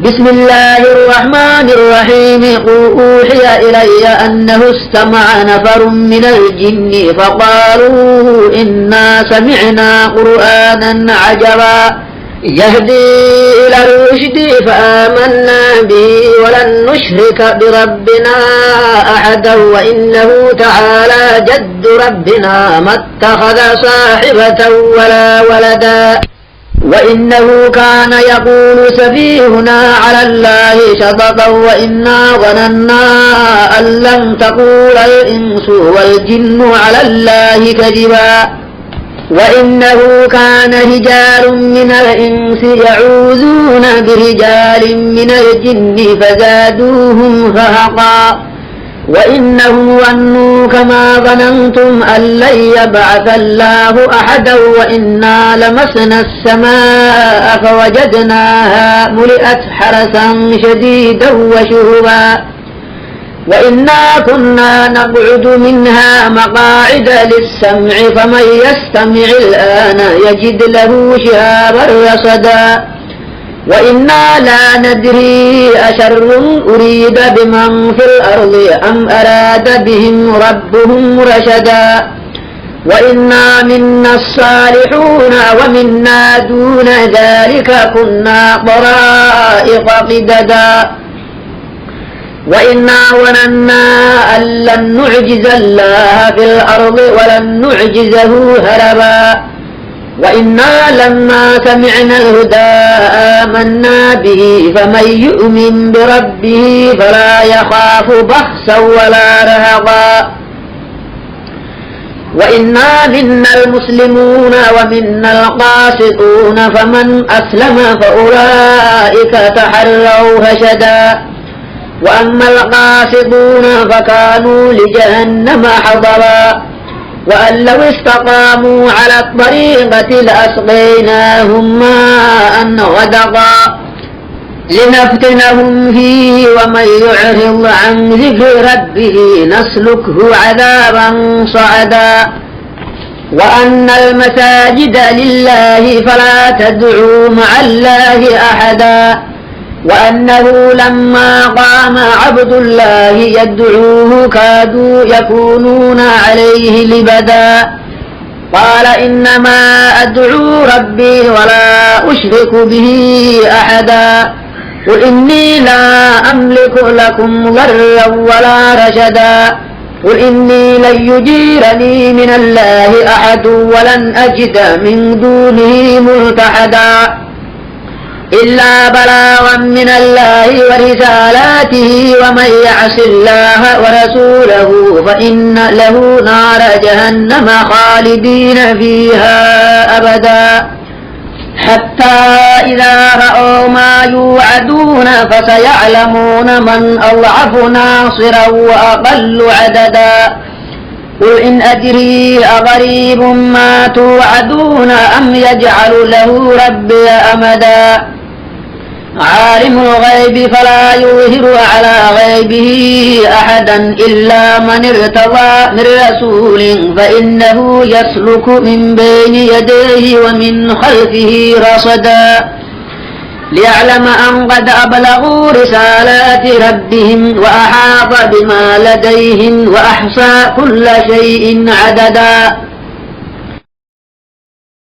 بسم الله الرحمن الرحيم قل أوحي إلي أنه استمع نفر من الجن فقالوا إنا سمعنا قرآنا عجبا يهدي إلى الرشد فآمنا به ولن نشرك بربنا أحدا وإنه تعالى جد ربنا ما اتخذ صاحبة ولا ولدا وإنه كان يقول سفيهنا على الله شططا وإنا ظننا أن لن تقول الإنس والجن على الله كذبا وإنه كان رجال من الإنس يعوذون برجال من الجن فزادوهم رهقا وإنهم ظنوا كما ظننتم أن لن يبعث الله أحدا وإنا لمسنا السماء فوجدناها ملئت حرسا شديدا وشهبا وإنا كنا نقعد منها مقاعد للسمع فمن يستمع الآن يجد له شهابا رصدا وإنا لا ندري أشر أريد بمن في الأرض أم أراد بهم ربهم رشدا وإنا منا الصالحون ومنا دون ذلك كنا طرائق قددا وإنا ظننا أن لن نعجز الله في الأرض ولن نعجزه هربا وإنا لما سمعنا الهدى آمنا به فمن يؤمن بربه فلا يخاف بخسا ولا رهقا وإنا منا المسلمون ومنا القاسطون فمن أسلم فأولئك تحروا رشدا وأما القاسطون فكانوا لجهنم حضرا وأن لو استقاموا على الطريقة لأسقيناهم ماء غدقا لنفتنهم فيه ومن يعرض عن ذكر ربه نسلكه عذابا صعدا وأن المساجد لله فلا تدعوا مع الله أحدا وأنه لما قام عبد الله يدعوه كادوا يكونون عليه لبدا قال إنما أدعو ربي ولا أشرك به أحدا قل إني لا أملك لكم ضرا ولا رشدا قل إني لن يجيرني من الله أحد ولن أجد من دونه ملتحدا إلا بلاغا من الله ورسالاته ومن يعص الله ورسوله فإن له نار جهنم خالدين فيها أبدا حتى إذا رأوا ما يوعدون فسيعلمون من أضعف ناصرا وأقل عددا قل إن أدري أقريب ما توعدون أم يجعل له ربي أمدا عالم الغيب فلا يظهر على غيبه أحدا إلا من ارتضى من رسول فإنه يسلك من بين يديه ومن خلفه رصدا ليعلم أن قد أبلغوا رسالات ربهم وأحاط بما لديهم وأحصى كل شيء عددا